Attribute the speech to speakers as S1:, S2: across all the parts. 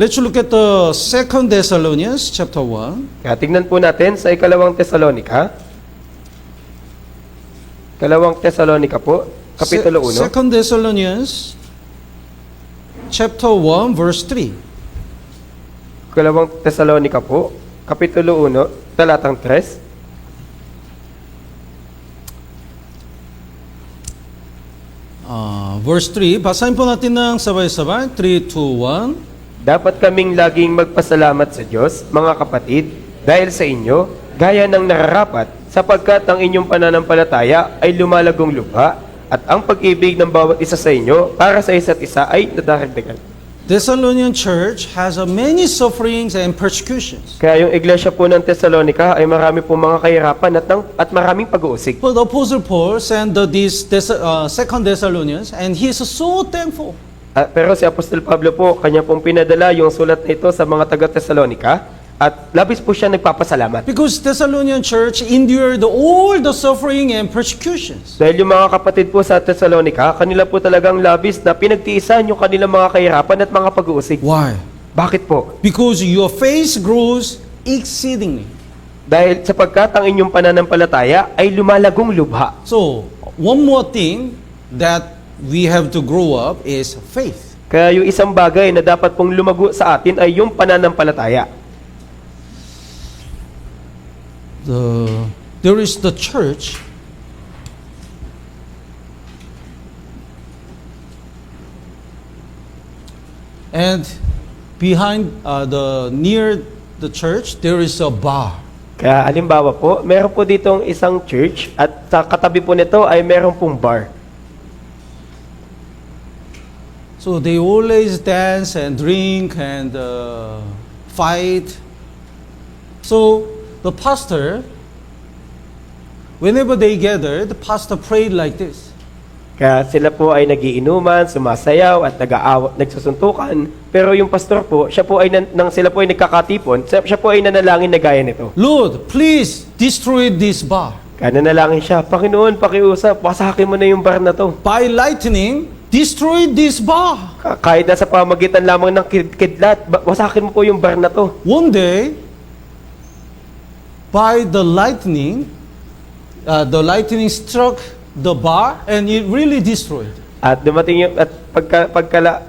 S1: Let's look at the 2 Thessalonians chapter 1.
S2: Kaya tignan po natin sa ikalawang Tesalonika. Ikalawang Tesalonika po, Kapitulo 1.
S1: 2 Thessalonians chapter 1 verse 3.
S2: Ikalawang Tesalonika po, Kapitulo 1, talatang 3.
S1: Verse 3, basahin po natin ng sabay-sabay. 3, 2, 1.
S2: Dapat kaming laging magpasalamat sa Diyos, mga kapatid, dahil sa inyo, gaya ng nararapat, sapagkat ang inyong pananampalataya ay lumalagong lubha, at ang pag-ibig ng bawat isa sa inyo para sa isa't isa ay nadaragdagan.
S1: Thessalonian church has many sufferings and persecutions.
S2: Kaya yung iglesia po ng Tesalonica ay marami po mga kahirapan at maraming pag-uusig.
S1: But the Apostle Paul sent this 2 Thessalonians, and he is so thankful.
S2: Pero si Apostol Pablo po, kanya pong pinadala yung sulat na ito sa mga taga-Tesalonica at labis po siya nagpapasalamat.
S1: Because Thessalonian church endured all the suffering and persecutions.
S2: Dahil yung mga kapatid po sa Tesalonica, kanila po talagang labis na pinagtiisan yung kanilang mga kahirapan at mga pag-uusig.
S1: Why?
S2: Bakit po?
S1: Because your faith grows exceedingly.
S2: Dahil sapagkat ang inyong pananampalataya ay lumalagong lubha.
S1: So, one more thing that we have to grow up is faith.
S2: Kaya yung isang bagay na dapat pong lumago sa atin ay yung pananampalataya.
S1: There is the church and behind near the church there is a bar.
S2: Kaya halimbawa po, meron po ditong isang church at sa katabi po nito ay meron pong bar.
S1: So they always dance and drink and fight. So the pastor, whenever they gather, the pastor prayed like this.
S2: Kaya sila po ay nagiinuman, sumasayaw at nagsusuntukan. Pero yung pastor po, siya po ay nang sila po ay nagkakatipon, siya po ay nanalangin na gaya nito.
S1: Lord, please destroy this bar.
S2: Kaya nanalangin siya, Panginoon, pakiusap, wasakin mo na yung bar na to.
S1: By lightning, destroy this bar.
S2: Kahit nasa pamagitan lamang ng kidlat, wasakin mo po yung bar na to.
S1: One day, by the lightning struck the bar and it really destroyed.
S2: At dumating yung, at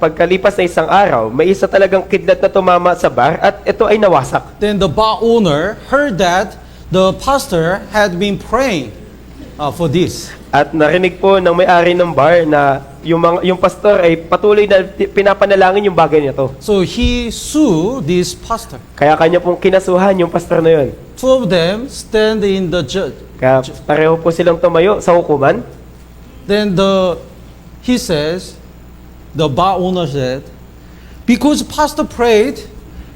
S2: pagkalipas na isang araw, may isa talagang kidlat na tumama sa bar at ito ay nawasak.
S1: Then the bar owner heard that the pastor had been praying for this.
S2: At narinig po ng may-ari ng bar na yung pastor ay patuloy na pinapanalangin yung bagay niya to.
S1: So he sued this pastor.
S2: Kaya kanya pong kinasuhan yung pastor na yun.
S1: Two of them stand in the judge.
S2: Kaya pareho po silang tumayo sa hukuman.
S1: Then he says, the bar owner said, because pastor prayed,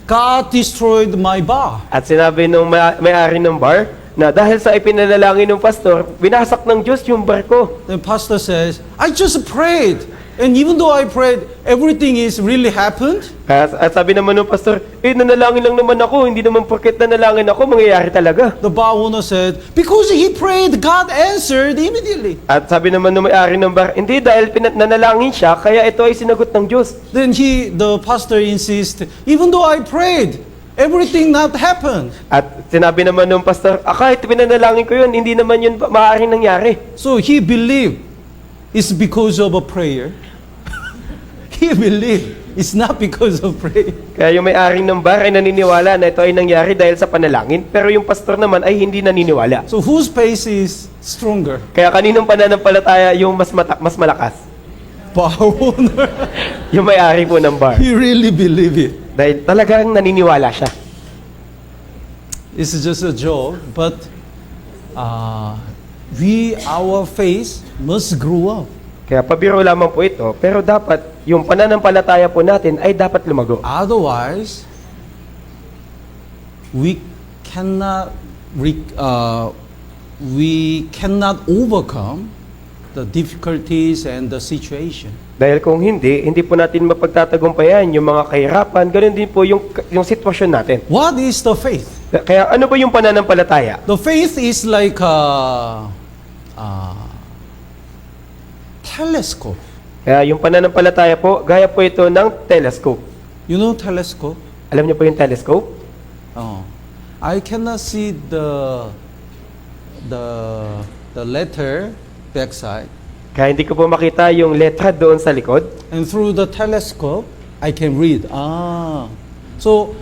S1: God destroyed my bar.
S2: At sinabi ng may-ari ng bar na dahil sa ipinanalangin ng pastor, binasak ng Diyos yung bar ko.
S1: Then pastor says, I just prayed. And even though I prayed, everything is really happened.
S2: At sabi naman ng pastor, nanalangin lang naman ako, hindi naman porket nanalangin ako, mangyayari talaga.
S1: The bar owner said, because he prayed, God answered immediately.
S2: At sabi naman ng may-ari ng bar, hindi, dahil nanalangin siya, kaya ito ay sinagot ng Diyos.
S1: Then the pastor insists, even though I prayed, everything not happened.
S2: At sinabi naman ng pastor, kahit pinanalangin ko yun, hindi naman yun maaaring nangyari.
S1: So he believed it's because of a prayer. He believed it's not because of prayer.
S2: Kaya yung may-ari ng bar ay naniniwala na ito ay nangyari dahil sa panalangin, pero yung pastor naman ay hindi naniniwala.
S1: So whose faith is stronger?
S2: Kaya kaninong pananampalataya yung mas malakas?
S1: Bar owner.
S2: Yung may-ari po ng bar.
S1: He really believed it.
S2: Dahil talagang naniniwala siya.
S1: It's just a joke, but our faith must grow up.
S2: Kaya pabiro lamang po ito, pero dapat yung pananampalataya po natin ay dapat lumago.
S1: Otherwise, we cannot overcome the difficulties and the situation.
S2: Dahil kung hindi po natin mapagtatagumpayan yung mga kahirapan, ganoon din po yung sitwasyon natin.
S1: What is the faith?
S2: Kaya ano ba yung pananampalataya?
S1: The faith is like a telescope.
S2: Kaya yung pananampalataya po, gaya po ito ng telescope.
S1: You know telescope?
S2: Alam niyo po yung telescope?
S1: Oh. I cannot see the letter backside.
S2: Kaya hindi ko po makita yung letra doon sa likod.
S1: And through the telescope, I can read. So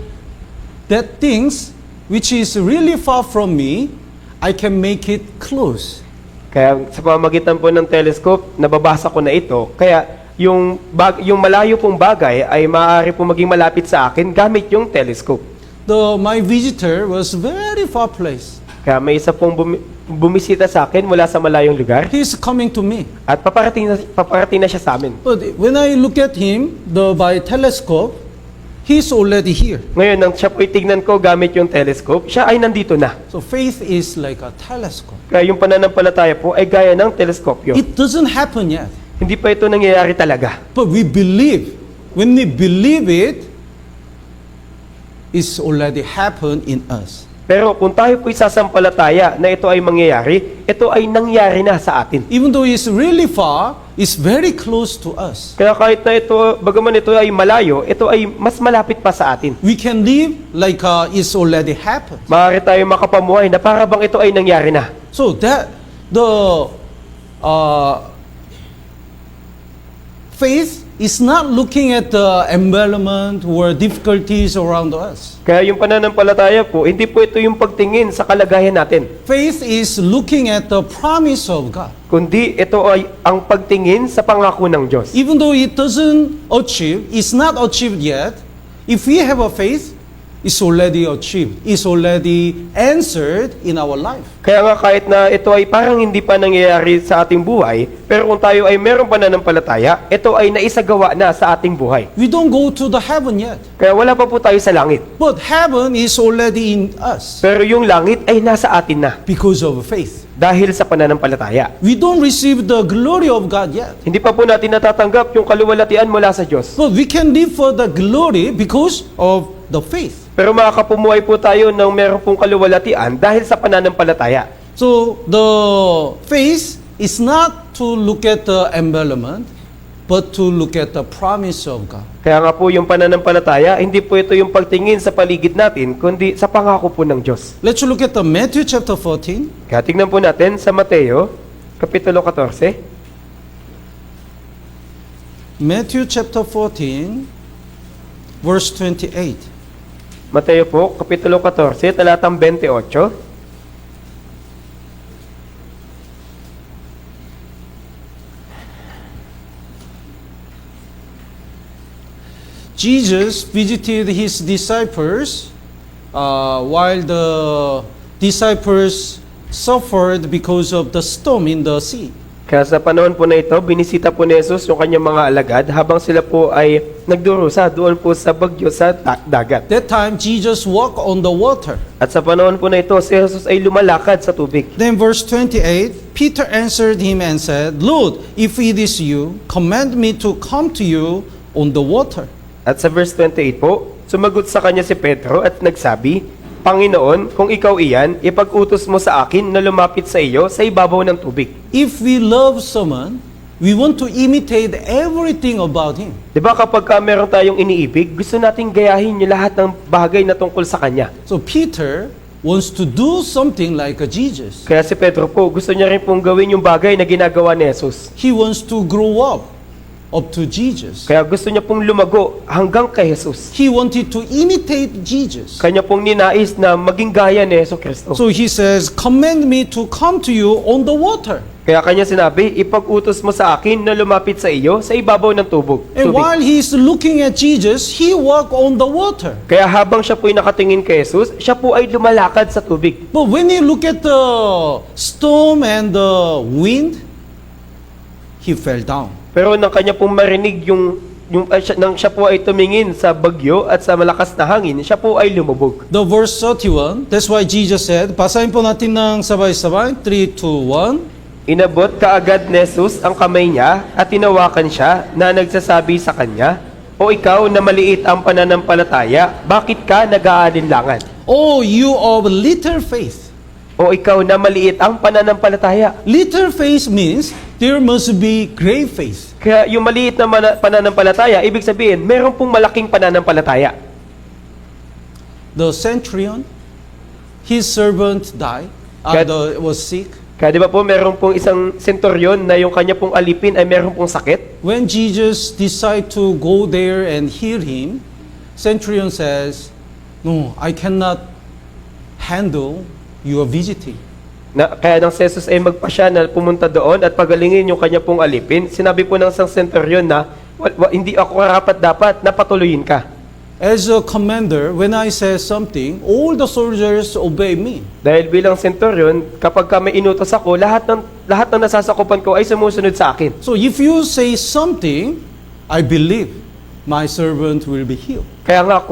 S1: that things which is really far from me, I can make it close.
S2: Kaya sa pamamagitan po ng telescope, nababasa ko na ito. Kaya yung malayo pong bagay ay maaari po maging malapit sa akin gamit yung telescope.
S1: My visitor was very far place.
S2: Kaya may isa pong bumisita sa akin mula sa malayong lugar
S1: He's coming to me.
S2: at paparating na siya sa amin.
S1: But when I look at him by telescope, he's already here.
S2: Ngayon, nang siya po'y tignan ko gamit yung telescope, siya ay nandito na.
S1: So faith is like a telescope.
S2: Kaya yung pananampalataya po ay gaya ng teleskopyo.
S1: It doesn't happen yet.
S2: Hindi pa ito nangyayari talaga.
S1: But we believe. When we believe it, it's already happened in us.
S2: Pero kung tayo po'y sasampalataya na ito ay mangyayari, ito ay nangyari na sa atin.
S1: Even though it's really far, it's very close to us.
S2: Kaya kahit na ito, bagaman ito ay malayo, ito ay mas malapit pa sa atin.
S1: We can live like it's already happened.
S2: Maaari tayo makapamuhay na para bang ito ay nangyari na.
S1: So that faith is not looking at the environment or difficulties around us.
S2: Kaya yung pananampalataya po, hindi po ito yung pagtingin sa kalagayan natin.
S1: Faith is looking at the promise of God.
S2: Kundi ito ay ang pagtingin sa pangako ng Diyos.
S1: Even though it doesn't achieve, it's not achieved yet, if we have a faith, it's already achieved. It's already answered in our life.
S2: Kaya nga kahit na ito ay parang hindi pa nangyayari sa ating buhay, pero kung tayo ay meron pananampalataya, ito ay naisagawa na sa ating buhay.
S1: We don't go to the heaven yet.
S2: Kaya wala pa po tayo sa langit.
S1: But heaven is already in us
S2: Pero yung langit ay nasa atin na
S1: because of faith.
S2: dahil sa pananampalataya.
S1: We don't receive the glory of God yet.
S2: Hindi pa po natin natatanggap yung kaluwalhatian mula sa Diyos.
S1: But we can live for the glory because of the faith.
S2: Pero makakapumuhay po tayo ng meron pong kaluwalhatian dahil sa pananampalataya.
S1: So the faith is not to look at the environment, but to look at the promise of God.
S2: Kaya nga po yung pananampalataya, hindi po ito yung pagtingin sa paligid natin, kundi sa pangako po ng Diyos.
S1: Let's look at the Matthew chapter 14.
S2: Kaya tingnan po natin sa Mateo, Kapitulo 14.
S1: Matthew chapter 14, verse 28.
S2: Mateo po, Kapitulo 14, talatang 28.
S1: Jesus visited his disciples while the disciples suffered because of the storm in the sea.
S2: Kaya sa panahon po na ito, binisita po ni Jesus yung kanyang mga alagad habang sila po ay nagdurusa doon po sa bagyo sa dagat.
S1: That time, Jesus walked on the water.
S2: At sa panahon po na ito, si Jesus ay lumalakad sa tubig.
S1: Then verse 28, Peter answered him and said, Lord, if it is you, command me to come to you on the water.
S2: At sa verse 28 po, sumagot sa kanya si Pedro at nagsabi, Panginoon, kung ikaw iyan, ipag-utos mo sa akin na lumapit sa iyo sa ibabaw ng tubig.
S1: If we love someone, we want to imitate everything about him.
S2: Diba kapag meron tayong iniibig, gusto nating gayahin yung lahat ng bagay na tungkol sa kanya.
S1: So Peter wants to do something like a Jesus.
S2: Kaya si Pedro po, gusto niya rin pong gawin yung bagay na ginagawa ni Jesus.
S1: He wants to grow up to Jesus.
S2: Kaya gusto niya pong lumago hanggang kay Jesus.
S1: He wanted to imitate Jesus.
S2: Kanya pong ninais na maging gaya ni Yesu Kristo.
S1: So he says, command me to come to you on the water.
S2: Kaya kanya sinabi, ipag-utos mo sa akin na lumapit sa iyo sa ibabaw ng tubig.
S1: And while he's looking at Jesus, he walked on the water.
S2: Kaya habang siya po'y nakatingin kay Jesus, siya po ay lumalakad sa tubig.
S1: But when he looked at the storm and the wind, he fell down.
S2: Pero nang kanya pong marinig nang siya po ay tumingin sa bagyo at sa malakas na hangin, siya po ay lumubog.
S1: The verse 31, that's why Jesus said, basahin po natin ng sabay-sabay, 3, 2, 1.
S2: Inabot kaagad ni Jesus ang kamay niya at tinawakan siya na nagsasabi sa kanya, O ikaw na maliit ang pananampalataya, bakit ka nag-aalinlangan?
S1: Oh, you of little faith.
S2: O ikaw na maliit ang pananampalataya.
S1: Little faith means there must be great faith.
S2: Kaya yung maliit na pananampalataya, ibig sabihin, meron pong malaking pananampalataya.
S1: The centurion, his servant died, was sick.
S2: Kaya di ba po, meron pong isang centurion na yung kanya pong alipin ay meron pong sakit.
S1: When Jesus decided to go there and heal him, centurion says, "No, I cannot handle your visiting."
S2: Kaya nang si Jesus ay magpasya na pumunta doon at pagalingin yung kanya pong alipin, sinabi po ng isang centurion na, hindi ako dapat napatuloyin ka.
S1: As a commander, when I say something, all the soldiers obey me.
S2: Dahil bilang centurion, kapag may inutos ako, lahat ng nasasakupan ko ay sumusunod sa akin.
S1: So if you say something, I believe my servant will be healed.
S2: Kaya nga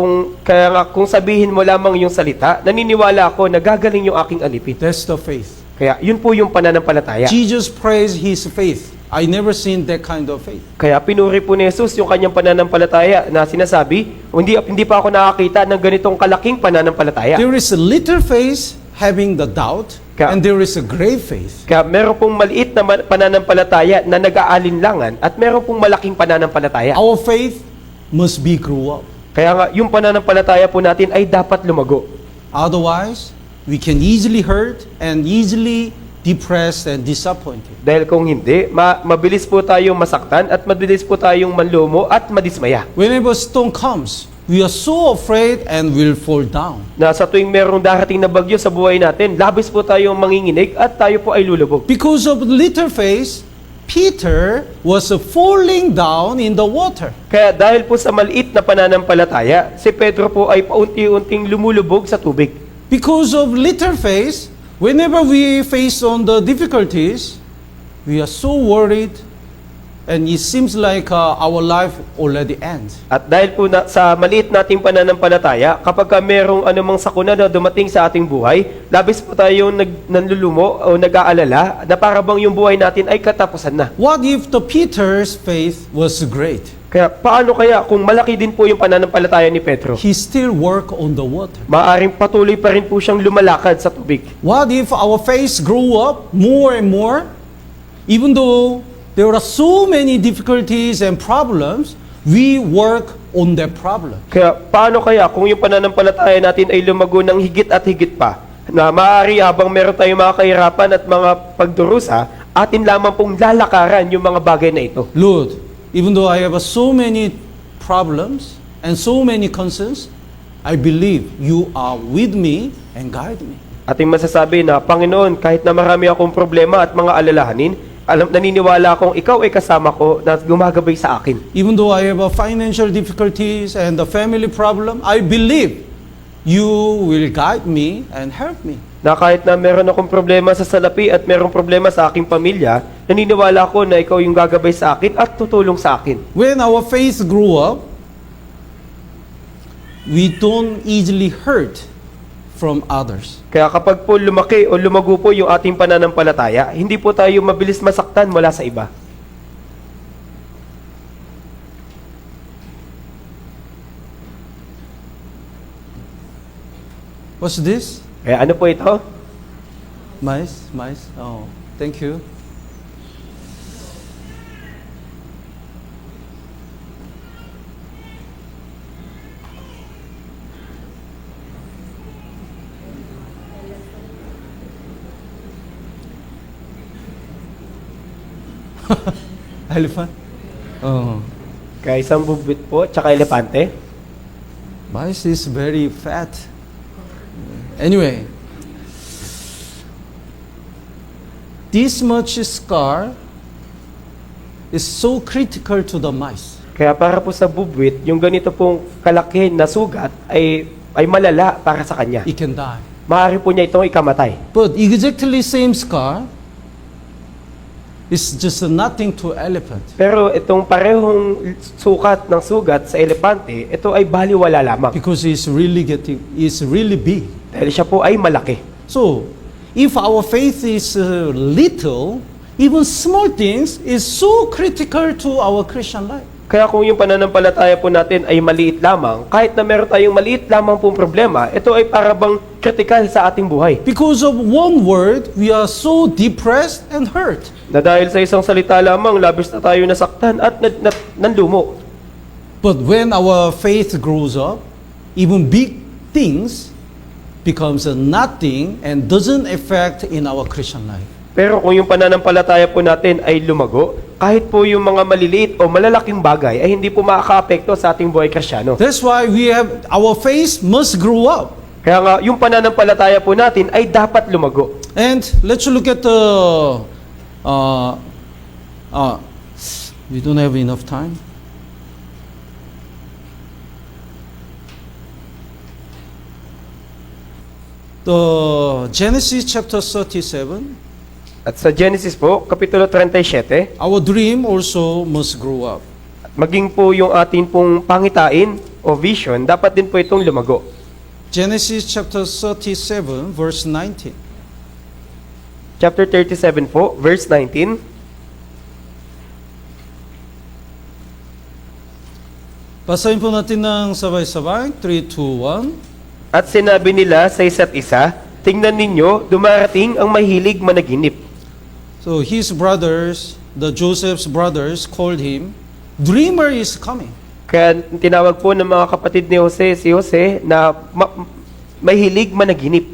S2: kung sabihin mo lamang yung salita, naniniwala ako na gagaling yung aking alipin.
S1: That's the faith.
S2: Kaya yun po yung pananampalataya.
S1: Jesus praised his faith. I never seen that kind of faith.
S2: Kaya pinuri po ni Jesus yung kanyang pananampalataya na sinasabi, hindi pa ako nakakita ng ganitong kalaking pananampalataya.
S1: There is a little faith having the doubt, and there is a great faith.
S2: Kaya meron pong maliit na pananampalataya na nag-aalinlangan at meron pong malaking pananampalataya.
S1: Our faith must be grow up.
S2: Kaya nga, yung pananampalataya po natin ay dapat lumago.
S1: Otherwise, we can easily hurt and easily depressed and disappointed.
S2: Dahil kung hindi, mabilis po tayong masaktan at mabilis po tayong manlumo at madismaya.
S1: Whenever storm comes, we are so afraid and will fall down.
S2: Na sa tuwing merong darating na bagyo sa buhay natin, labis po tayong manginginig at tayo po ay lulubog.
S1: Because of little faith, Peter was falling down in the water.
S2: Kaya dahil po sa maliit na pananampalataya, si Pedro po ay paunti-unting lumulubog sa tubig.
S1: Because of little faith, whenever we face on the difficulties, we are so worried and it seems like our life already ends.
S2: At dahil po sa maliit nating pananampalataya, kapag merong anumang sakuna na dumating sa ating buhay, labis po tayong nanlulumo o nag-aalala na para bang yung buhay natin ay katapusan na.
S1: What if the Peter's faith was great?
S2: Kaya paano kaya kung malaki din po yung pananampalataya ni Pedro?
S1: He still work on the water.
S2: Maaring patuloy pa rin po siyang lumalakad sa tubig.
S1: What if our faith grew up more and more? Even though there are so many difficulties and problems, we work on that problem.
S2: Kaya paano kaya kung yung pananampalataya natin ay lumago ng higit at higit pa, na maaari habang meron tayong mga kahirapan at mga pagdurusa, atin lamang pong lalakaran yung mga bagay na ito.
S1: Lord, even though I have so many problems and so many concerns, I believe you are with me and guide me.
S2: Ating masasabi na, Panginoon, kahit na marami akong problema at mga alalahanin, naniniwala akong ikaw ay kasama ko na gumagabay sa akin.
S1: Even though I have financial difficulties and the family problem, I believe you will guide me and help me.
S2: Na kahit na meron akong problema sa salapi at meron problema sa aking pamilya, naniniwala ako na ikaw yung gagabay sa akin at tutulong sa akin.
S1: When our faith grew up, we don't easily hurt from others.
S2: Kaya kapag po lumaki o lumago po yung ating pananampalataya, hindi po tayo mabilis masaktan mula sa iba.
S1: What's this?
S2: Kaya ano po ito?
S1: Mice? Oh, thank you. Elephant? Oh.
S2: Kaya isang bubwit po, tsaka elepante.
S1: Mice is very fat. Anyway, this much scar is so critical to the mice.
S2: Kaya para po sa bubwit, yung ganito pong kalakihin na sugat ay malala para sa kanya.
S1: It can die.
S2: Maaari po niya itong ikamatay.
S1: But exactly same scar is just nothing to elephant.
S2: Pero itong parehong sukat ng sugat sa elepante, ito ay baliwala lamang.
S1: Because it's really big.
S2: Dahil siya po ay malaki.
S1: So, if our faith is little, even small things is so critical to our Christian life.
S2: Kaya kung yung pananampalataya po natin ay maliit lamang, kahit na meron tayong maliit lamang pong problema, ito ay para bang kritikal sa ating buhay.
S1: Because of one word, we are so depressed and hurt.
S2: Na dahil sa isang salita lamang, labis na tayo nasaktan at nanlumo.
S1: But when our faith grows up, even big things becomes a nothing and doesn't affect in our Christian life.
S2: Pero kung yung pananampalataya po natin ay lumago, kahit po yung mga maliliit o malalaking bagay ay hindi po makaka-apekto sa ating buhay Kristyano.
S1: That's why our faith must grow up.
S2: Kaya nga, yung pananampalataya po natin ay dapat lumago.
S1: And let's look at the we don't have enough time. The Genesis chapter 37.
S2: At sa Genesis po, Kapitulo 37,
S1: Our dream also must grow up.
S2: maging po yung atin pong pangitain o vision, dapat din po itong lumago.
S1: Genesis chapter 37, verse 19.
S2: Chapter 37 po, verse 19.
S1: Basahin po natin ng sabay-sabay. 3, 2, 1.
S2: At sinabi nila sa isa't isa, tingnan ninyo, dumarating ang mahilig managinip.
S1: So his brothers, the Joseph's brothers, called him, dreamer is coming.
S2: Kaya tinawag po ng mga kapatid ni Jose, si Jose, na mahilig managinip.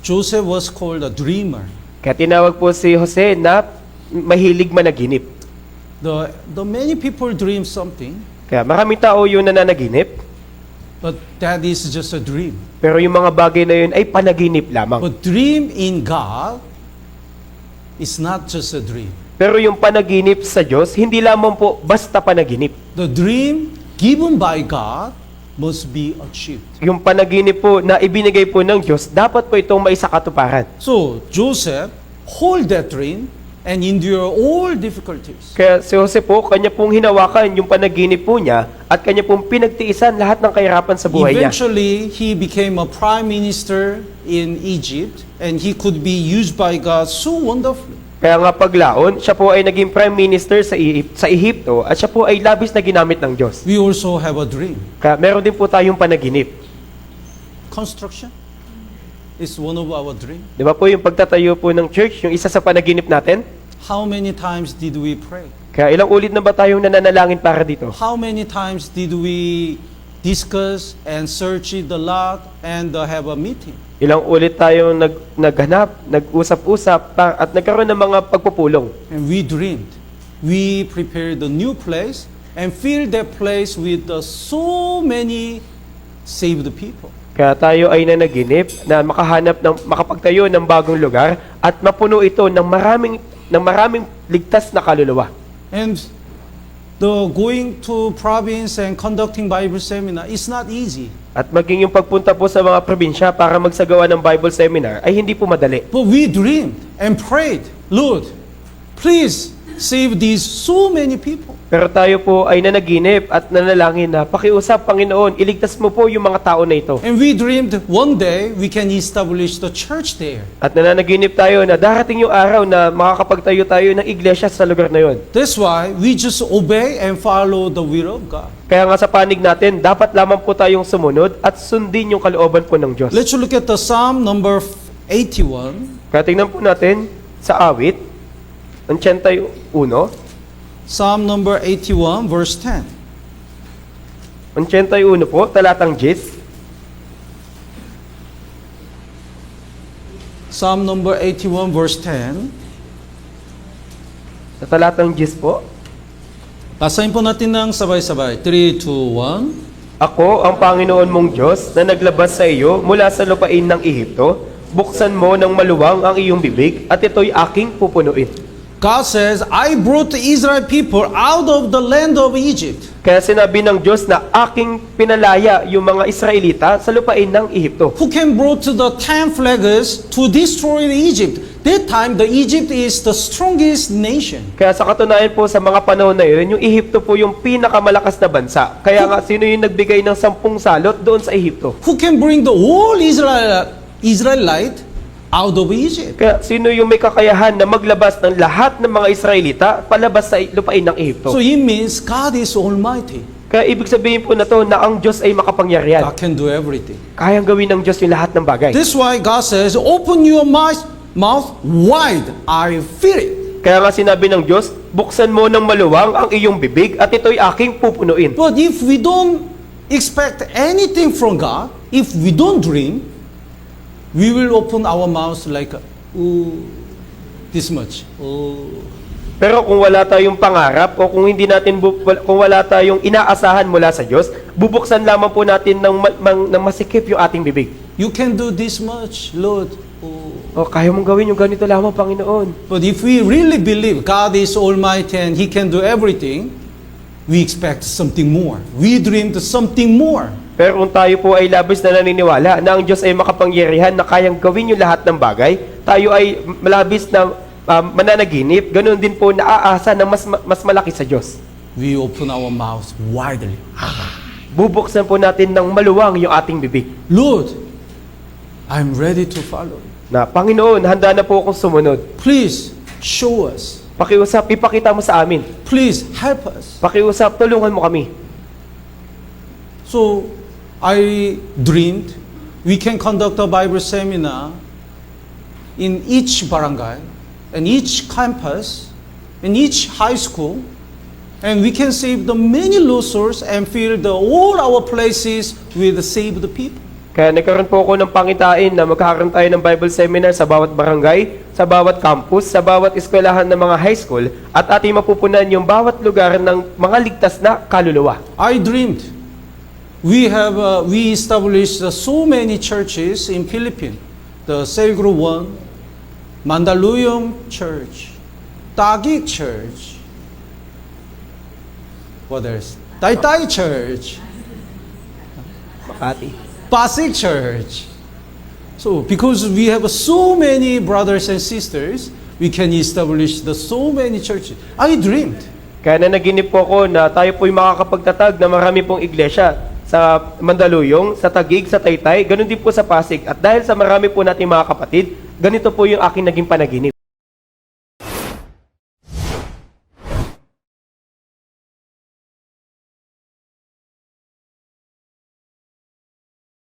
S1: Joseph was called a dreamer.
S2: Kaya tinawag po si Jose na mahilig managinip.
S1: The many people dream something,
S2: Kaya maraming tao yun na nanaginip,
S1: but that is just a dream.
S2: pero yung mga bagay na yun ay panaginip lamang.
S1: But dream in God is not just a dream.
S2: Pero yung panaginip sa Diyos, hindi lamang po basta panaginip.
S1: The dream given by God must be achieved.
S2: Yung panaginip po na ibinigay po ng Diyos, dapat po itong maisakatuparan.
S1: So Joseph hold that dream and endure all difficulties.
S2: Kaya si Jose po, kanya pong hinawakan yung panaginip po niya at kanya pong pinagtiisan lahat ng kahirapan sa buhay niya.
S1: Eventually, he became a prime minister in Egypt and he could be used by God so wonderfully.
S2: Kaya nga paglaon, siya po ay naging prime minister sa Ehipto at siya po ay labis na ginamit ng Diyos.
S1: We also have a dream.
S2: Kaya meron din po tayong panaginip.
S1: Construction is one of our dream.
S2: Di ba po yung pagtatayo po ng church, yung isa sa panaginip natin?
S1: How many times did we pray?
S2: Kaya ilang ulit na ba tayong nananalangin para dito?
S1: How many times did we discuss and search the lot and have a meeting?
S2: Ilang ulit tayong naghanap, nag-usap-usap, at nagkaroon ng mga pagpupulong.
S1: And we dreamed. We prepared a new place and filled that place with so many saved people.
S2: Kaya tayo ay nanaginip na makapagtayo ng bagong lugar at mapuno ito ng maraming ligtas na kaluluwa.
S1: And the going to province and conducting Bible seminar is not easy.
S2: At maging yung pagpunta po sa mga probinsya para magsagawa ng Bible seminar ay hindi po madali.
S1: But we dreamed and prayed, Lord, please save these so many people.
S2: Pero tayo po ay nanaginip at nanalangin na pakiusap, Panginoon, iligtas mo po yung mga tao na ito.
S1: And we dreamed one day we can establish the church there.
S2: At nananaginip tayo na darating yung araw na makakapagtayo tayo ng iglesia sa lugar na yon.
S1: That's why we just obey and follow the will of God.
S2: Kaya nga sa panig natin, dapat lamang po tayong sumunod at sundin yung kalooban po ng Diyos.
S1: Let's look at the Psalm number 81.
S2: Kaya tingnan po natin sa awit, 81,
S1: Psalm number 81, verse 10.
S2: 81 po, talatang 10.
S1: Psalm number 81, verse 10.
S2: Sa talatang 10 po,
S1: Basahin po natin ng sabay-sabay. 3, 2, 1.
S2: Ako ang Panginoon mong Diyos na naglabas sa iyo mula sa lupain ng Ehipto. Buksan mo ng maluwang ang iyong bibig at ito'y aking pupunuin.
S1: God says, I brought the Israel people out of the land of Egypt.
S2: Kaya sinabi ng Diyos na aking pinalaya yung mga Israelita sa lupain ng Ehipto.
S1: Who can brought to the 10 plagues to destroy Egypt? That time, the Egypt is the strongest nation.
S2: Kaya sa katunayan po sa mga panahon na yun, yung Ehipto po yung pinakamalakas na bansa. Kaya nga, sino yung nagbigay ng 10 salot doon sa Ehipto?
S1: Who can bring the whole Israelite out of Egypt.
S2: Kaya sino yung may kakayahan na maglabas ng lahat ng mga Israelita palabas sa lupain ng Ehipto?
S1: So it means God is almighty.
S2: Kaya ibig sabihin po na to na ang Diyos ay makapangyarihan.
S1: God can do everything.
S2: Kayang gawin ng Diyos yung lahat ng bagay.
S1: This is why God says, open your mouth wide, I fill it.
S2: Kaya nga sinabi ng Diyos, buksan mo ng maluwang ang iyong bibig at ito'y aking pupunuin.
S1: But if we don't expect anything from God, if we don't dream, we will open our mouths like, oh, this much. Oh.
S2: Pero kung wala tayong pangarap o kung hindi natin kung wala tayong inaasahan mula sa Diyos, bubuksan lamang po natin ng masikip yung ating bibig.
S1: You can do this much, Lord. Oh.
S2: O kaya mong gawin yung ganito lamang, Panginoon.
S1: But if we really believe God is almighty and He can do everything, we expect something more. We dreamed something more.
S2: Pero kung tayo po ay labis na naniniwala na ang Diyos ay makapangyarihan na kayang gawin yung lahat ng bagay, tayo ay malabis na mananaginip, ganoon din po naaasa na mas malaki sa Diyos.
S1: We open our mouths widely.
S2: Bubuksan po natin ng maluwang yung ating bibig.
S1: Lord, I'm ready to follow you.
S2: Na, Panginoon, handa na po akong sumunod.
S1: Please show us.
S2: Pakiusap, ipakita mo sa amin.
S1: Please help us.
S2: Pakiusap, tulungan mo kami.
S1: So I dreamed we can conduct a Bible seminar in each barangay, and each campus, in each high school, and we can save the many losers and fill all our places with saved people.
S2: Kaya nagkaroon po ako ng pangitain na magkakaroon tayo ng Bible seminar sa bawat barangay, sa bawat campus, sa bawat eskwelahan ng mga high school, at ating mapupunan yung bawat lugar ng mga ligtas na kaluluwa.
S1: I dreamed we established so many churches in Philippines. The Segro One, Mandaluyong Church, Taguig Church, what else? Taytay Church,
S2: Makati.
S1: Pasig Church. So because we have so many brothers and sisters, we can establish so many churches. I dreamed.
S2: Kaya nanaginip po ako na tayo po'y makakapagtatag na marami pong iglesia sa Mandaluyong, sa Taguig, sa Taytay, ganun din po sa Pasig. At dahil sa marami po nating mga kapatid, ganito po yung aking naging panaginip.